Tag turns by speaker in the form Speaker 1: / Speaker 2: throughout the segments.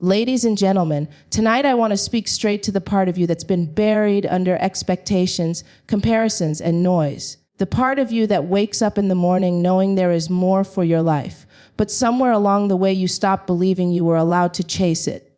Speaker 1: Ladies and gentlemen, tonight I want to speak straight to the part of you that's been buried under expectations, comparisons, and noise. The part of you that wakes up in the morning knowing there is more for your life, but somewhere along the way you stopped believing you were allowed to chase it.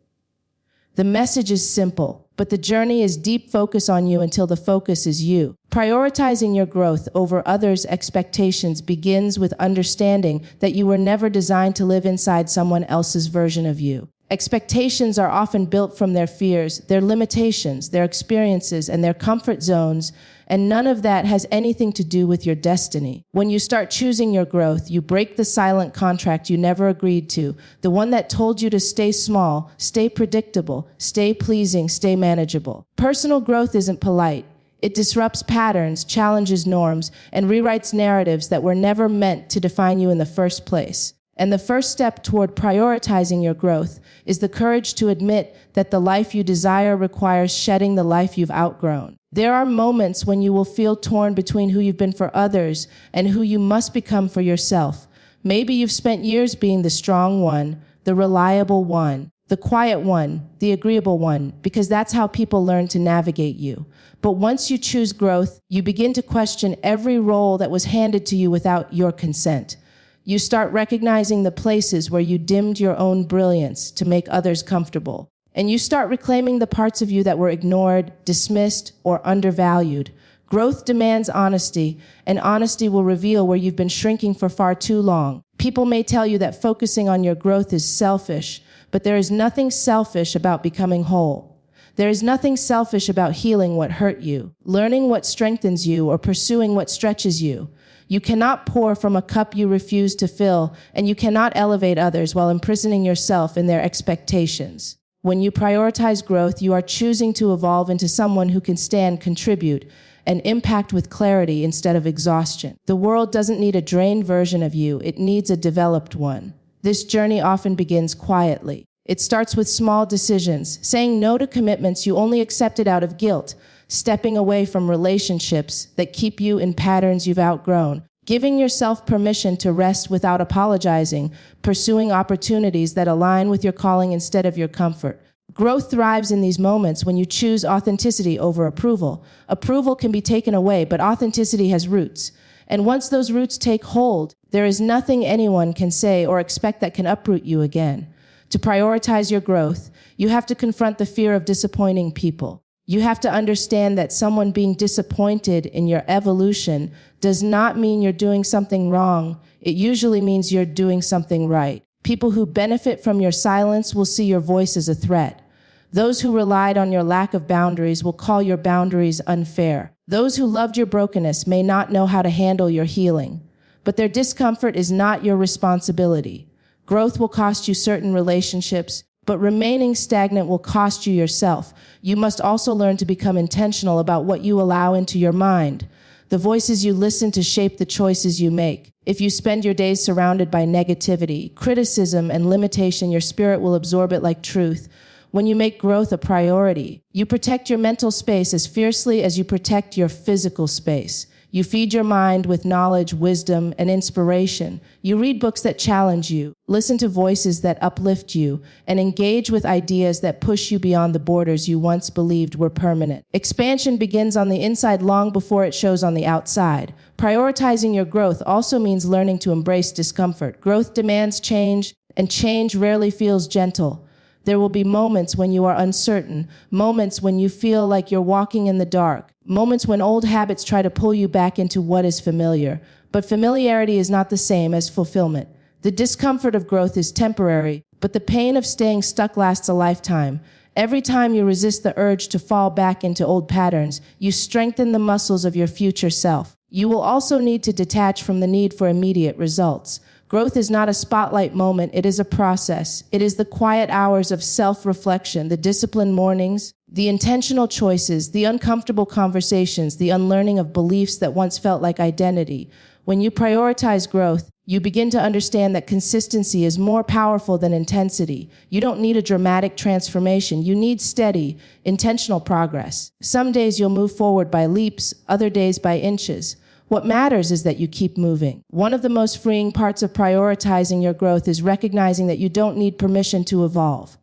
Speaker 1: The message is simple, but the journey is deep focus on you until the focus is you. Prioritizing your growth over others' expectations begins with understanding that you were never designed to live inside someone else's version of you. Expectations are often built from their fears, their limitations, their experiences, and their comfort zones, and none of that has anything to do with your destiny. When you start choosing your growth, you break the silent contract you never agreed to, the one that told you to stay small, stay predictable, stay pleasing, stay manageable. Personal growth isn't polite. It disrupts patterns, challenges norms, and rewrites narratives that were never meant to define you in the first place. And the first step toward prioritizing your growth is the courage to admit that the life you desire requires shedding the life you've outgrown. There are moments when you will feel torn between who you've been for others and who you must become for yourself. Maybe you've spent years being the strong one, the reliable one, the quiet one, the agreeable one, because that's how people learn to navigate you. But once you choose growth, you begin to question every role that was handed to you without your consent. You start recognizing the places where you dimmed your own brilliance to make others comfortable. And you start reclaiming the parts of you that were ignored, dismissed, or undervalued. Growth demands honesty, and honesty will reveal where you've been shrinking for far too long. People may tell you that focusing on your growth is selfish, but there is nothing selfish about becoming whole. There is nothing selfish about healing what hurt you, learning what strengthens you, or pursuing what stretches you. You cannot pour from a cup you refuse to fill, and you cannot elevate others while imprisoning yourself in their expectations. When you prioritize growth, you are choosing to evolve into someone who can stand, contribute, and impact with clarity instead of exhaustion. The world doesn't need a drained version of you, it needs a developed one. This journey often begins quietly. It starts with small decisions, saying no to commitments you only accepted out of guilt, stepping away from relationships that keep you in patterns you've outgrown, giving yourself permission to rest without apologizing, pursuing opportunities that align with your calling instead of your comfort. Growth thrives in these moments when you choose authenticity over approval. Approval can be taken away, but authenticity has roots. And once those roots take hold, there is nothing anyone can say or expect that can uproot you again. To prioritize your growth, you have to confront the fear of disappointing people. You have to understand that someone being disappointed in your evolution does not mean you're doing something wrong. It usually means you're doing something right. People who benefit from your silence will see your voice as a threat. Those who relied on your lack of boundaries will call your boundaries unfair. Those who loved your brokenness may not know how to handle your healing. But their discomfort is not your responsibility. Growth will cost you certain relationships, but remaining stagnant will cost you yourself. You must also learn to become intentional about what you allow into your mind. The voices you listen to shape the choices you make. If you spend your days surrounded by negativity, criticism, and limitation, your spirit will absorb it like truth. When you make growth a priority, you protect your mental space as fiercely as you protect your physical space. You feed your mind with knowledge, wisdom, and inspiration. You read books that challenge you, listen to voices that uplift you, and engage with ideas that push you beyond the borders you once believed were permanent. Expansion begins on the inside long before it shows on the outside. Prioritizing your growth also means learning to embrace discomfort. Growth demands change, and change rarely feels gentle. There will be moments when you are uncertain, moments when you feel like you're walking in the dark, moments when old habits try to pull you back into what is familiar. But familiarity is not the same as fulfillment. The discomfort of growth is temporary, but the pain of staying stuck lasts a lifetime. Every time you resist the urge to fall back into old patterns, you strengthen the muscles of your future self. You will also need to detach from the need for immediate results. Growth is not a spotlight moment, it is a process. It is the quiet hours of self-reflection, the disciplined mornings, the intentional choices, the uncomfortable conversations, the unlearning of beliefs that once felt like identity. When you prioritize growth, you begin to understand that consistency is more powerful than intensity. You don't need a dramatic transformation. You need steady, intentional progress. Some days you'll move forward by leaps, other days by inches. What matters is that you keep moving. One of the most freeing parts of prioritizing your growth is recognizing that you don't need permission to evolve.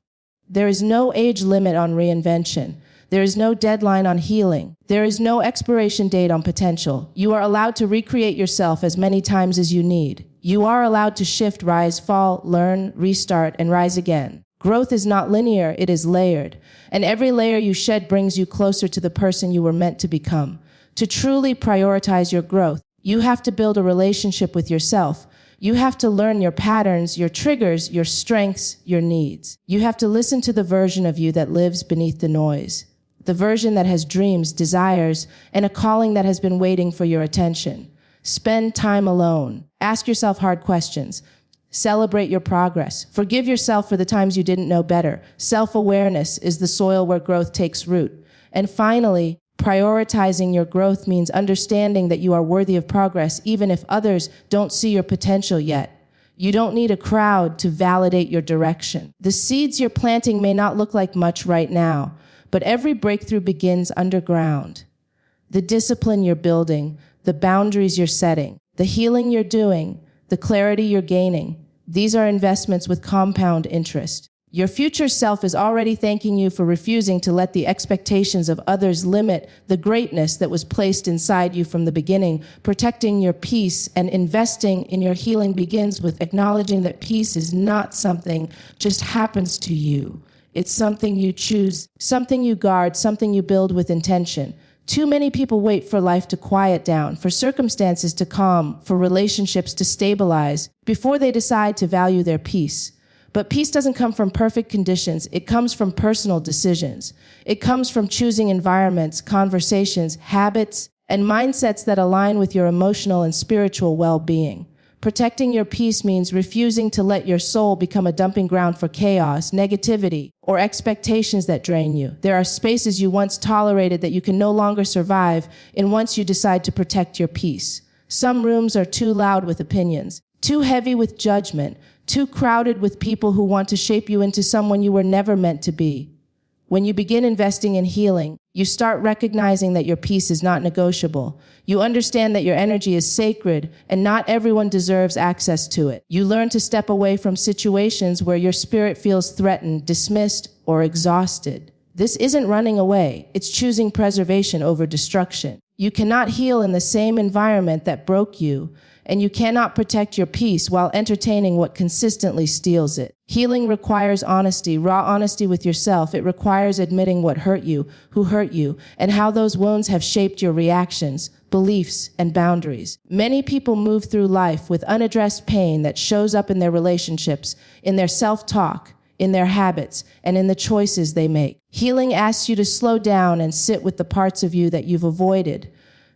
Speaker 1: There is no age limit on reinvention. There is no deadline on healing. There is no expiration date on potential. You are allowed to recreate yourself as many times as you need. You are allowed to shift, rise, fall, learn, restart, and rise again. Growth is not linear, it is layered. And every layer you shed brings you closer to the person you were meant to become. To truly prioritize your growth, you have to build a relationship with yourself. You have to learn your patterns, your triggers, your strengths, your needs. You have to listen to the version of you that lives beneath the noise. The version that has dreams, desires, and a calling that has been waiting for your attention. Spend time alone. Ask yourself hard questions. Celebrate your progress. Forgive yourself for the times you didn't know better. Self-awareness is the soil where growth takes root. And finally, prioritizing your growth means understanding that you are worthy of progress even if others don't see your potential yet. You don't need a crowd to validate your direction. The seeds you're planting may not look like much right now, but every breakthrough begins underground. The discipline you're building, the boundaries you're setting, the healing you're doing, the clarity you're gaining, these are investments with compound interest. Your future self is already thanking you for refusing to let the expectations of others limit the greatness that was placed inside you from the beginning. Protecting your peace and investing in your healing begins with acknowledging that peace is not something just happens to you. It's something you choose, something you guard, something you build with intention. Too many people wait for life to quiet down, for circumstances to calm, for relationships to stabilize, before they decide to value their peace. But peace doesn't come from perfect conditions. It comes from personal decisions. It comes from choosing environments, conversations, habits, and mindsets that align with your emotional and spiritual well-being. Protecting your peace means refusing to let your soul become a dumping ground for chaos, negativity, or expectations that drain you. There are spaces you once tolerated that you can no longer survive in once you decide to protect your peace. Some rooms are too loud with opinions, too heavy with judgment, too crowded with people who want to shape you into someone you were never meant to be. When you begin investing in healing, you start recognizing that your peace is not negotiable. You understand that your energy is sacred and not everyone deserves access to it. You learn to step away from situations where your spirit feels threatened, dismissed, or exhausted. This isn't running away. It's choosing preservation over destruction. You cannot heal in the same environment that broke you, and you cannot protect your peace while entertaining what consistently steals it. Healing requires honesty, raw honesty with yourself. It requires admitting what hurt you, who hurt you, and how those wounds have shaped your reactions, beliefs, and boundaries. Many people move through life with unaddressed pain that shows up in their relationships, in their self-talk, in their habits, and in the choices they make. Healing asks you to slow down and sit with the parts of you that you've avoided,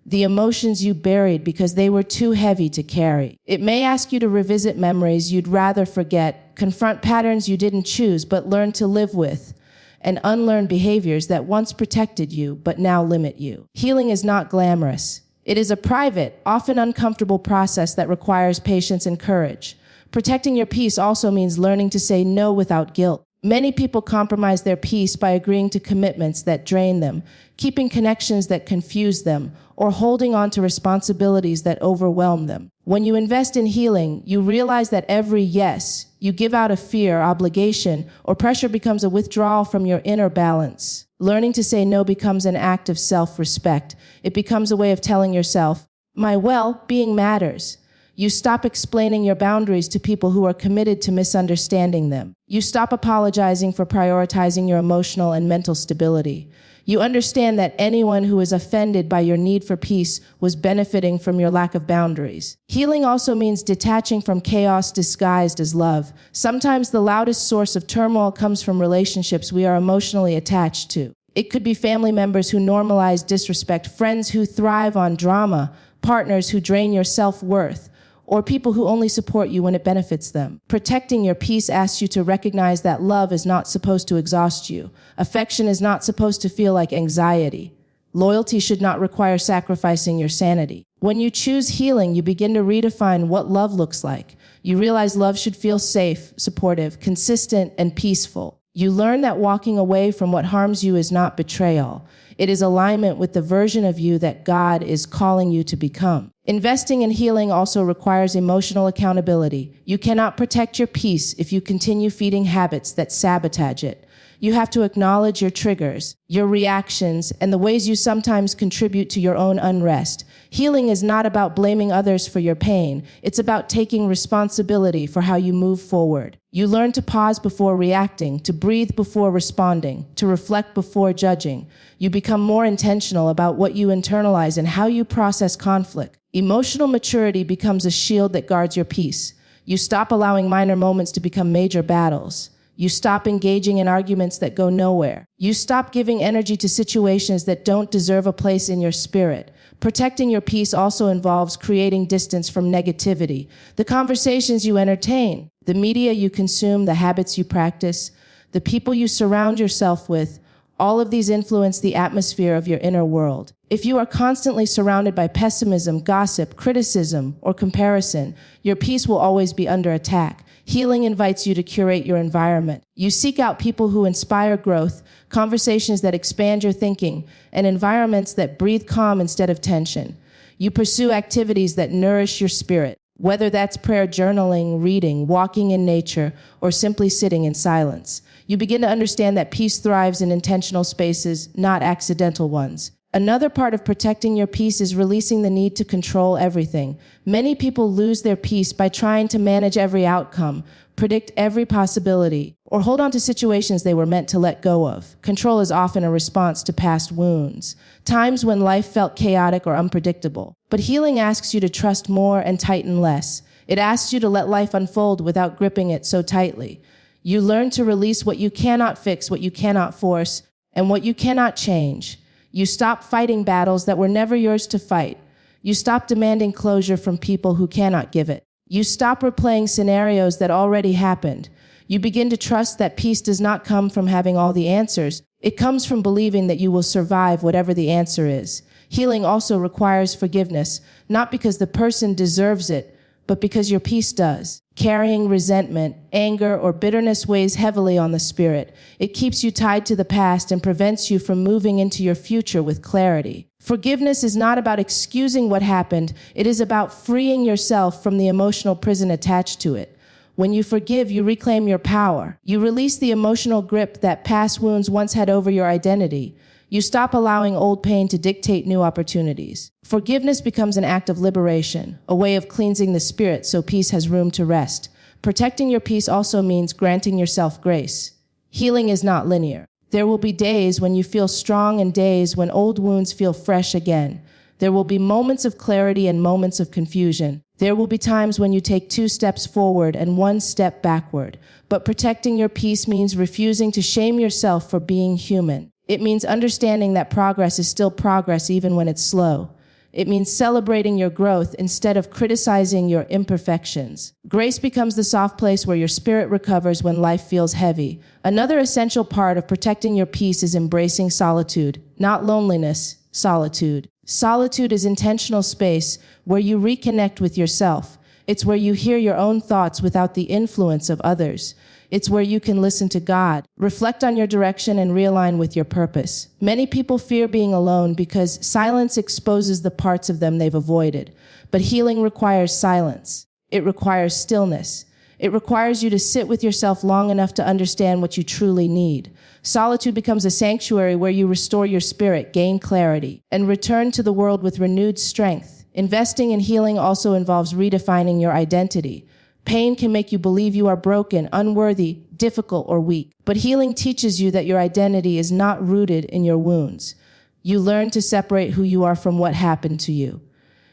Speaker 1: the emotions you buried because they were too heavy to carry. It may ask you to revisit memories you'd rather forget, confront patterns you didn't choose but learn to live with, and unlearn behaviors that once protected you but now limit you. Healing is not glamorous. It is a private, often uncomfortable process that requires patience and courage. Protecting your peace also means learning to say no without guilt. Many people compromise their peace by agreeing to commitments that drain them, keeping connections that confuse them, or holding on to responsibilities that overwhelm them. When you invest in healing, you realize that every yes you give out of fear, obligation, or pressure becomes a withdrawal from your inner balance. Learning to say no becomes an act of self-respect. It becomes a way of telling yourself, my well-being matters. You stop explaining your boundaries to people who are committed to misunderstanding them. You stop apologizing for prioritizing your emotional and mental stability. You understand that anyone who is offended by your need for peace was benefiting from your lack of boundaries. Healing also means detaching from chaos disguised as love. Sometimes the loudest source of turmoil comes from relationships we are emotionally attached to. It could be family members who normalize disrespect, friends who thrive on drama, partners who drain your self-worth, or people who only support you when it benefits them. Protecting your peace asks you to recognize that love is not supposed to exhaust you. Affection is not supposed to feel like anxiety. Loyalty should not require sacrificing your sanity. When you choose healing, you begin to redefine what love looks like. You realize love should feel safe, supportive, consistent, and peaceful. You learn that walking away from what harms you is not betrayal. It is alignment with the version of you that God is calling you to become. Investing in healing also requires emotional accountability. You cannot protect your peace if you continue feeding habits that sabotage it. You have to acknowledge your triggers, your reactions, and the ways you sometimes contribute to your own unrest. Healing is not about blaming others for your pain. It's about taking responsibility for how you move forward. You learn to pause before reacting, to breathe before responding, to reflect before judging. You become more intentional about what you internalize and how you process conflict. Emotional maturity becomes a shield that guards your peace. You stop allowing minor moments to become major battles. You stop engaging in arguments that go nowhere. You stop giving energy to situations that don't deserve a place in your spirit. Protecting your peace also involves creating distance from negativity. The conversations you entertain, the media you consume, the habits you practice, the people you surround yourself with, all of these influence the atmosphere of your inner world. If you are constantly surrounded by pessimism, gossip, criticism, or comparison, your peace will always be under attack. Healing invites you to curate your environment. You seek out people who inspire growth, conversations that expand your thinking, and environments that breathe calm instead of tension. You pursue activities that nourish your spirit, whether that's prayer, journaling, reading, walking in nature, or simply sitting in silence. You begin to understand that peace thrives in intentional spaces, not accidental ones. Another part of protecting your peace is releasing the need to control everything. Many people lose their peace by trying to manage every outcome, predict every possibility, or hold on to situations they were meant to let go of. Control is often a response to past wounds, times when life felt chaotic or unpredictable. But healing asks you to trust more and tighten less. It asks you to let life unfold without gripping it so tightly. You learn to release what you cannot fix, what you cannot force, and what you cannot change. You stop fighting battles that were never yours to fight. You stop demanding closure from people who cannot give it. You stop replaying scenarios that already happened. You begin to trust that peace does not come from having all the answers. It comes from believing that you will survive whatever the answer is. Healing also requires forgiveness, not because the person deserves it, but because your peace does. Carrying resentment, anger, or bitterness weighs heavily on the spirit. It keeps you tied to the past and prevents you from moving into your future with clarity. Forgiveness is not about excusing what happened. It is about freeing yourself from the emotional prison attached to it. When you forgive, you reclaim your power. You release the emotional grip that past wounds once had over your identity. You stop allowing old pain to dictate new opportunities. Forgiveness becomes an act of liberation, a way of cleansing the spirit so peace has room to rest. Protecting your peace also means granting yourself grace. Healing is not linear. There will be days when you feel strong and days when old wounds feel fresh again. There will be moments of clarity and moments of confusion. There will be times when you take 2 steps forward and 1 step backward. But protecting your peace means refusing to shame yourself for being human. It means understanding that progress is still progress even when it's slow. It means celebrating your growth instead of criticizing your imperfections. Grace becomes the soft place where your spirit recovers when life feels heavy. Another essential part of protecting your peace is embracing solitude, not loneliness, solitude. Solitude is intentional space where you reconnect with yourself. It's where you hear your own thoughts without the influence of others. It's where you can listen to God, reflect on your direction, and realign with your purpose. Many people fear being alone because silence exposes the parts of them they've avoided. But healing requires silence. It requires stillness. It requires you to sit with yourself long enough to understand what you truly need. Solitude becomes a sanctuary where you restore your spirit, gain clarity, and return to the world with renewed strength. Investing in healing also involves redefining your identity. Pain can make you believe you are broken, unworthy, difficult, or weak. But healing teaches you that your identity is not rooted in your wounds. You learn to separate who you are from what happened to you.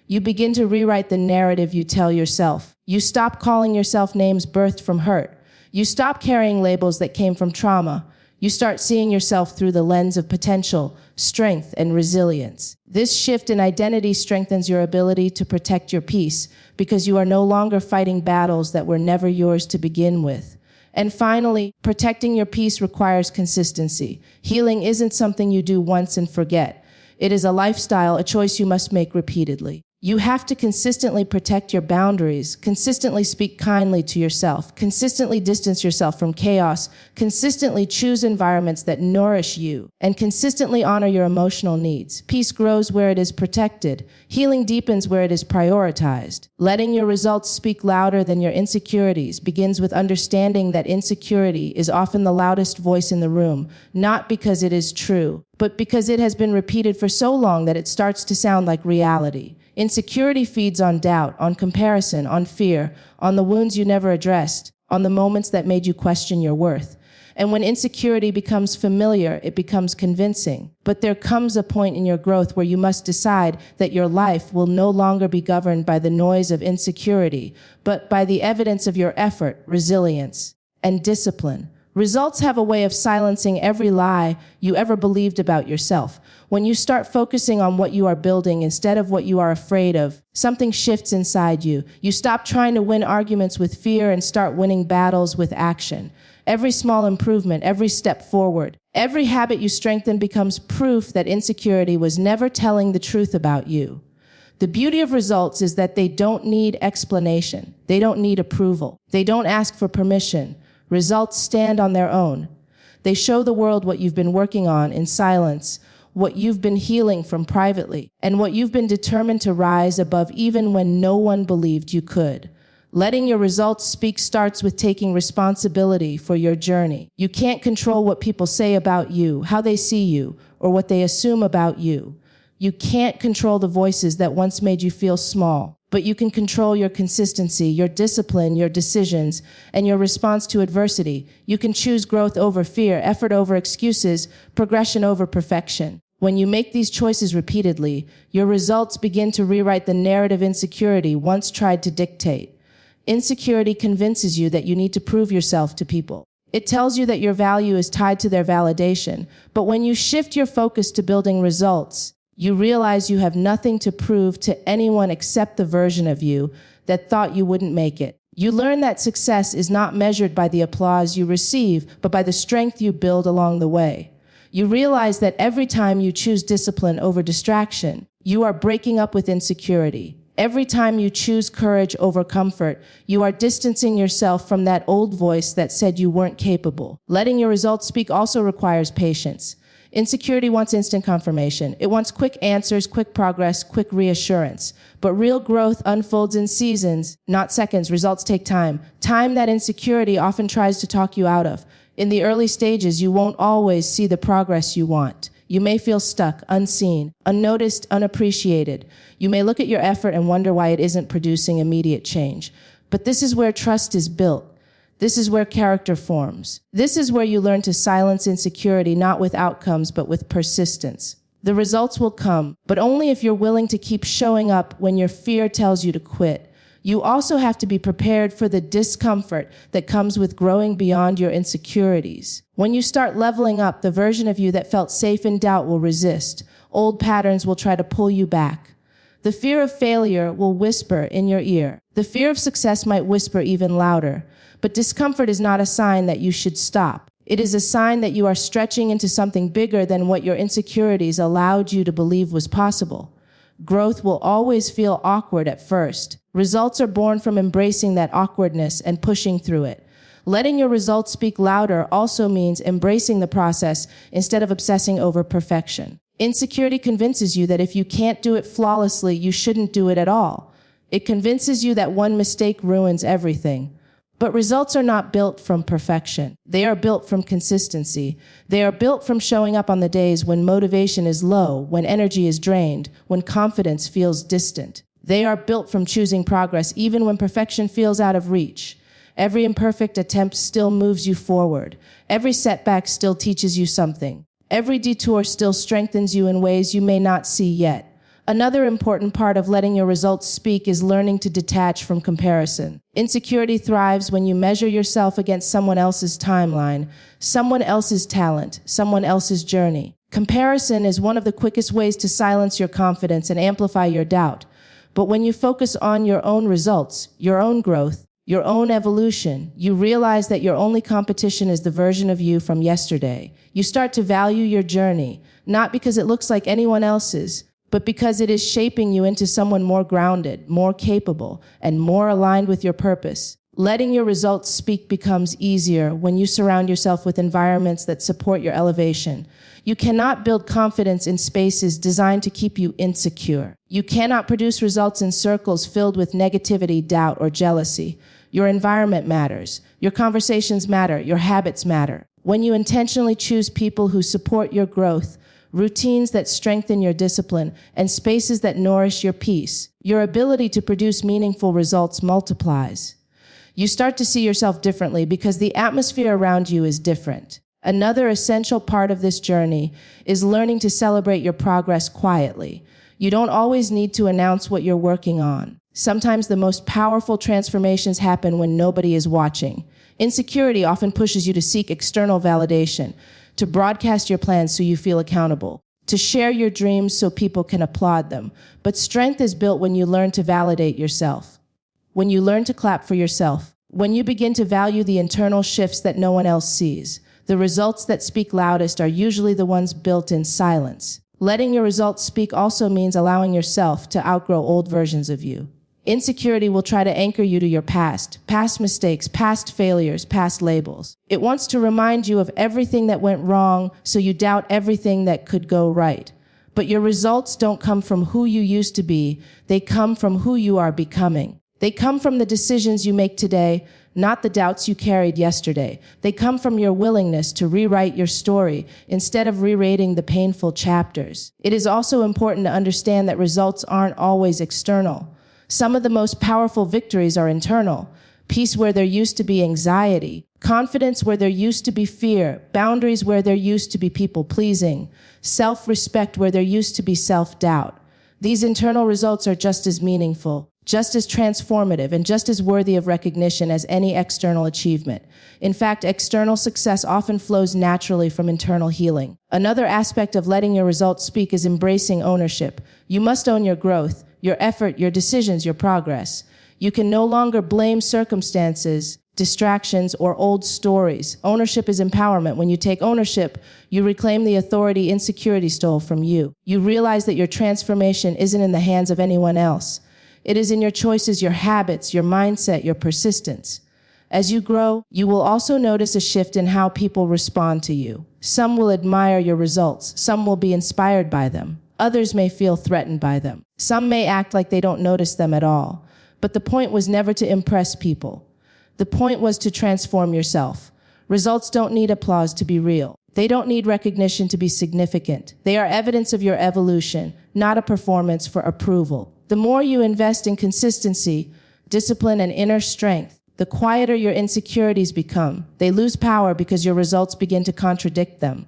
Speaker 1: You begin to rewrite the narrative you tell yourself. You stop calling yourself names birthed from hurt. You stop carrying labels that came from trauma. You start seeing yourself through the lens of potential, strength, and resilience. This shift in identity strengthens your ability to protect your peace because you are no longer fighting battles that were never yours to begin with. And finally, protecting your peace requires consistency. Healing isn't something you do once and forget. It is a lifestyle, a choice you must make repeatedly. You have to consistently protect your boundaries, consistently speak kindly to yourself, consistently distance yourself from chaos, consistently choose environments that nourish you, and consistently honor your emotional needs. Peace grows where it is protected. Healing deepens where it is prioritized. Letting your results speak louder than your insecurities begins with understanding that insecurity is often the loudest voice in the room, not because it is true, but because it has been repeated for so long that it starts to sound like reality. Insecurity feeds on doubt, on comparison, on fear, on the wounds you never addressed, on the moments that made you question your worth. And when insecurity becomes familiar, it becomes convincing. But there comes a point in your growth where you must decide that your life will no longer be governed by the noise of insecurity, but by the evidence of your effort, resilience, and discipline. Results have a way of silencing every lie you ever believed about yourself. When you start focusing on what you are building instead of what you are afraid of, something shifts inside you. You stop trying to win arguments with fear and start winning battles with action. Every small improvement, every step forward, every habit you strengthen becomes proof that insecurity was never telling the truth about you. The beauty of results is that they don't need explanation. They don't need approval. They don't ask for permission. Results stand on their own. They show the world what you've been working on in silence, what you've been healing from privately, and what you've been determined to rise above even when no one believed you could. Letting your results speak starts with taking responsibility for your journey. You can't control what people say about you, how they see you, or what they assume about you. You can't control the voices that once made you feel small. But you can control your consistency, your discipline, your decisions, and your response to adversity. You can choose growth over fear, effort over excuses, progression over perfection. When you make these choices repeatedly, your results begin to rewrite the narrative insecurity once tried to dictate. Insecurity convinces you that you need to prove yourself to people. It tells you that your value is tied to their validation. But when you shift your focus to building results, you realize you have nothing to prove to anyone except the version of you that thought you wouldn't make it. You learn that success is not measured by the applause you receive, but by the strength you build along the way. You realize that every time you choose discipline over distraction, you are breaking up with insecurity. Every time you choose courage over comfort, you are distancing yourself from that old voice that said you weren't capable. Letting your results speak also requires patience. Insecurity wants instant confirmation. It wants quick answers, quick progress, quick reassurance. But real growth unfolds in seasons, not seconds. Results take time. Time that insecurity often tries to talk you out of. In the early stages, you won't always see the progress you want. You may feel stuck, unseen, unnoticed, unappreciated. You may look at your effort and wonder why it isn't producing immediate change. But this is where trust is built. This is where character forms. This is where you learn to silence insecurity, not with outcomes, but with persistence. The results will come, but only if you're willing to keep showing up when your fear tells you to quit. You also have to be prepared for the discomfort that comes with growing beyond your insecurities. When you start leveling up, the version of you that felt safe in doubt will resist. Old patterns will try to pull you back. The fear of failure will whisper in your ear. The fear of success might whisper even louder. But discomfort is not a sign that you should stop. It is a sign that you are stretching into something bigger than what your insecurities allowed you to believe was possible. Growth will always feel awkward at first. Results are born from embracing that awkwardness and pushing through it. Letting your results speak louder also means embracing the process instead of obsessing over perfection. Insecurity convinces you that if you can't do it flawlessly, you shouldn't do it at all. It convinces you that one mistake ruins everything. But results are not built from perfection. They are built from consistency. They are built from showing up on the days when motivation is low, when energy is drained, when confidence feels distant. They are built from choosing progress even when perfection feels out of reach. Every imperfect attempt still moves you forward. Every setback still teaches you something. Every detour still strengthens you in ways you may not see yet. Another important part of letting your results speak is learning to detach from comparison. Insecurity thrives when you measure yourself against someone else's timeline, someone else's talent, someone else's journey. Comparison is one of the quickest ways to silence your confidence and amplify your doubt. But when you focus on your own results, your own growth, your own evolution, you realize that your only competition is the version of you from yesterday. You start to value your journey, not because it looks like anyone else's, but because it is shaping you into someone more grounded, more capable, and more aligned with your purpose. Letting your results speak becomes easier when you surround yourself with environments that support your elevation. You cannot build confidence in spaces designed to keep you insecure. You cannot produce results in circles filled with negativity, doubt, or jealousy. Your environment matters. Your conversations matter. Your habits matter. When you intentionally choose people who support your growth, routines that strengthen your discipline, and spaces that nourish your peace, your ability to produce meaningful results multiplies. You start to see yourself differently because the atmosphere around you is different. Another essential part of this journey is learning to celebrate your progress quietly. You don't always need to announce what you're working on. Sometimes the most powerful transformations happen when nobody is watching. Insecurity often pushes you to seek external validation, to broadcast your plans so you feel accountable, to share your dreams so people can applaud them. But strength is built when you learn to validate yourself, when you learn to clap for yourself, when you begin to value the internal shifts that no one else sees. The results that speak loudest are usually the ones built in silence. Letting your results speak also means allowing yourself to outgrow old versions of you. Insecurity will try to anchor you to your past mistakes, past failures, past labels. It wants to remind you of everything that went wrong so you doubt everything that could go right. But your results don't come from who you used to be. They come from who you are becoming. They come from the decisions you make today, not the doubts you carried yesterday. They come from your willingness to rewrite your story instead of rewriting the painful chapters. It is also important to understand that results aren't always external. Some of the most powerful victories are internal. Peace where there used to be anxiety, confidence where there used to be fear, boundaries where there used to be people-pleasing, self-respect where there used to be self-doubt. These internal results are just as meaningful, just as transformative, and just as worthy of recognition as any external achievement. In fact, external success often flows naturally from internal healing. Another aspect of letting your results speak is embracing ownership. You must own your growth, your effort, your decisions, your progress. You can no longer blame circumstances, distractions, or old stories. Ownership is empowerment. When you take ownership, you reclaim the authority insecurity stole from you. You realize that your transformation isn't in the hands of anyone else. It is in your choices, your habits, your mindset, your persistence. As you grow, you will also notice a shift in how people respond to you. Some will admire your results. Some will be inspired by them. Others may feel threatened by them. Some may act like they don't notice them at all. But the point was never to impress people. The point was to transform yourself. Results don't need applause to be real. They don't need recognition to be significant. They are evidence of your evolution, not a performance for approval. The more you invest in consistency, discipline, and inner strength, the quieter your insecurities become. They lose power because your results begin to contradict them.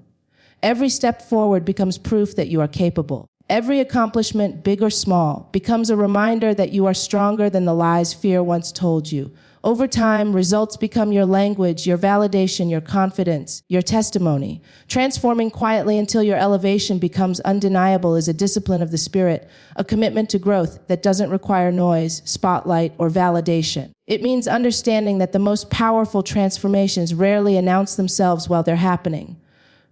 Speaker 1: Every step forward becomes proof that you are capable. Every accomplishment, big or small, becomes a reminder that you are stronger than the lies fear once told you. Over time, results become your language, your validation, your confidence, your testimony. Transforming quietly until your elevation becomes undeniable is a discipline of the spirit, a commitment to growth that doesn't require noise, spotlight, or validation. It means understanding that the most powerful transformations rarely announce themselves while they're happening.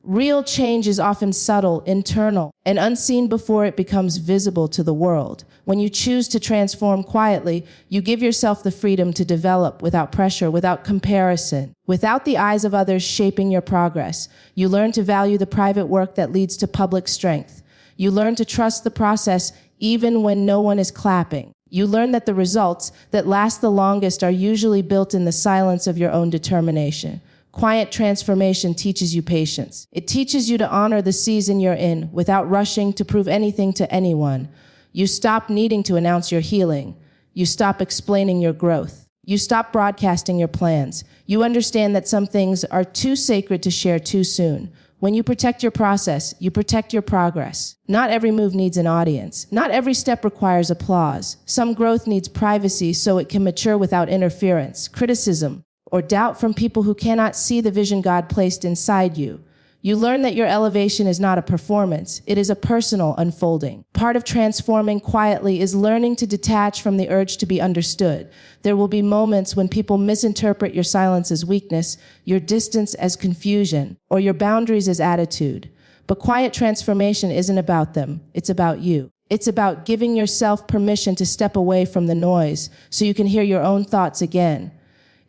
Speaker 1: Real change is often subtle, internal, and unseen before it becomes visible to the world. When you choose to transform quietly, you give yourself the freedom to develop without pressure, without comparison, without the eyes of others shaping your progress. You learn to value the private work that leads to public strength. You learn to trust the process even when no one is clapping. You learn that the results that last the longest are usually built in the silence of your own determination. Quiet transformation teaches you patience. It teaches you to honor the season you're in without rushing to prove anything to anyone. You stop needing to announce your healing. You stop explaining your growth. You stop broadcasting your plans. You understand that some things are too sacred to share too soon. When you protect your process, you protect your progress. Not every move needs an audience. Not every step requires applause. Some growth needs privacy so it can mature without interference, criticism, or doubt from people who cannot see the vision God placed inside you. You learn that your elevation is not a performance. It is a personal unfolding. Part of transforming quietly is learning to detach from the urge to be understood. There will be moments when people misinterpret your silence as weakness, your distance as confusion, or your boundaries as attitude. But quiet transformation isn't about them. It's about you. It's about giving yourself permission to step away from the noise so you can hear your own thoughts again.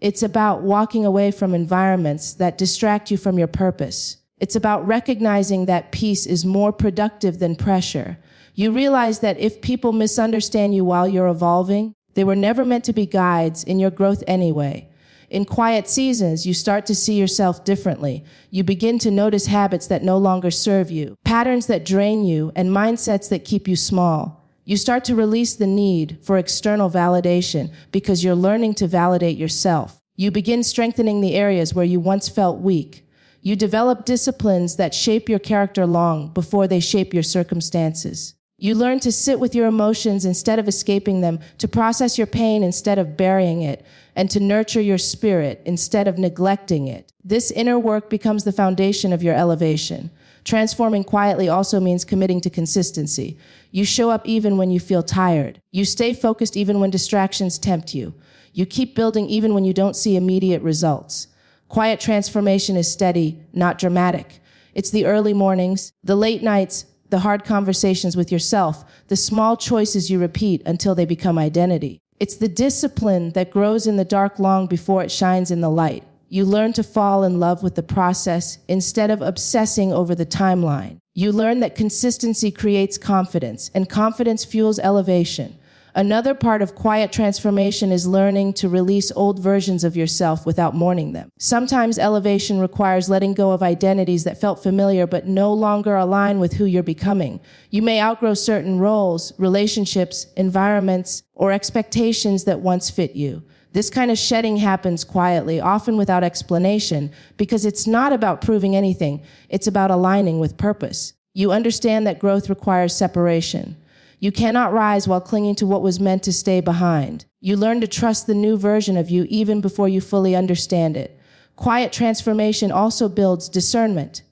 Speaker 1: It's about walking away from environments that distract you from your purpose. It's about recognizing that peace is more productive than pressure. You realize that if people misunderstand you while you're evolving, they were never meant to be guides in your growth anyway. In quiet seasons, you start to see yourself differently. You begin to notice habits that no longer serve you, patterns that drain you, and mindsets that keep you small. You start to release the need for external validation because you're learning to validate yourself. You begin strengthening the areas where you once felt weak. You develop disciplines that shape your character long before they shape your circumstances. You learn to sit with your emotions instead of escaping them, to process your pain instead of burying it, and to nurture your spirit instead of neglecting it. This inner work becomes the foundation of your elevation. Transforming quietly also means committing to consistency. You show up even when you feel tired. You stay focused even when distractions tempt you. You keep building even when you don't see immediate results. Quiet transformation is steady, not dramatic. It's the early mornings, the late nights, the hard conversations with yourself, the small choices you repeat until they become identity. It's the discipline that grows in the dark long before it shines in the light. You learn to fall in love with the process instead of obsessing over the timeline. You learn that consistency creates confidence, and confidence fuels elevation. Another part of quiet transformation is learning to release old versions of yourself without mourning them. Sometimes elevation requires letting go of identities that felt familiar but no longer align with who you're becoming. You may outgrow certain roles, relationships, environments, or expectations that once fit you. This kind of shedding happens quietly, often without explanation, because it's not about proving anything. It's about aligning with purpose. You understand that growth requires separation. You cannot rise while clinging to what was meant to stay behind. You learn to trust the new version of you even before you fully understand it. Quiet transformation also builds discernment.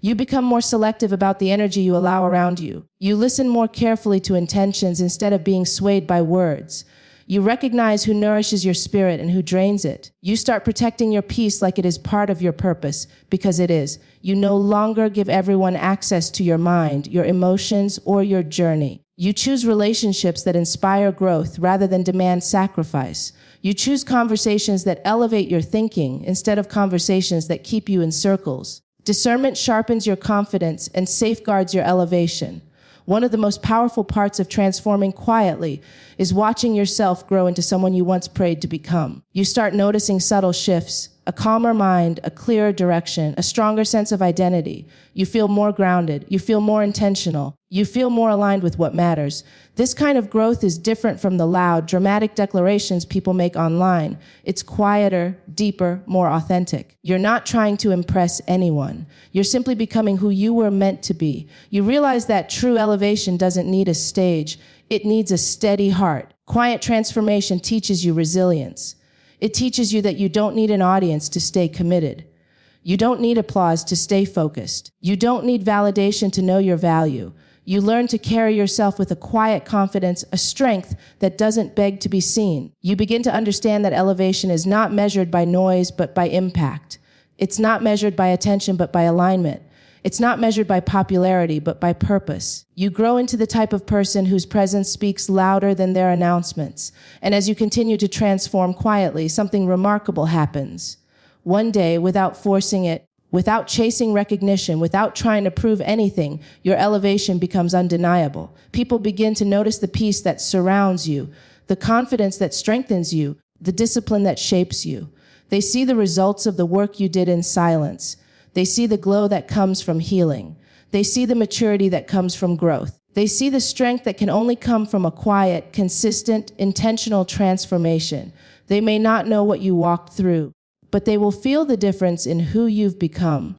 Speaker 1: You become more selective about the energy you allow around you. You listen more carefully to intentions instead of being swayed by words. You recognize who nourishes your spirit and who drains it. You start protecting your peace like it is part of your purpose, because it is. You no longer give everyone access to your mind, your emotions, or your journey. You choose relationships that inspire growth rather than demand sacrifice. You choose conversations that elevate your thinking instead of conversations that keep you in circles. Discernment sharpens your confidence and safeguards your elevation. One of the most powerful parts of transforming quietly is watching yourself grow into someone you once prayed to become. You start noticing subtle shifts, a calmer mind, a clearer direction, a stronger sense of identity. You feel more grounded. You feel more intentional. You feel more aligned with what matters. This kind of growth is different from the loud, dramatic declarations people make online. It's quieter, deeper, more authentic. You're not trying to impress anyone. You're simply becoming who you were meant to be. You realize that true elevation doesn't need a stage. It needs a steady heart. Quiet transformation teaches you resilience. It teaches you that you don't need an audience to stay committed. You don't need applause to stay focused. You don't need validation to know your value. You learn to carry yourself with a quiet confidence, a strength that doesn't beg to be seen. You begin to understand that elevation is not measured by noise, but by impact. It's not measured by attention, but by alignment. It's not measured by popularity, but by purpose. You grow into the type of person whose presence speaks louder than their announcements. And as you continue to transform quietly, something remarkable happens. One day, without forcing it, without chasing recognition, without trying to prove anything, your elevation becomes undeniable. People begin to notice the peace that surrounds you, the confidence that strengthens you, the discipline that shapes you. They see the results of the work you did in silence. They see the glow that comes from healing. They see the maturity that comes from growth. They see the strength that can only come from a quiet, consistent, intentional transformation. They may not know what you walked through, but they will feel the difference in who you've become.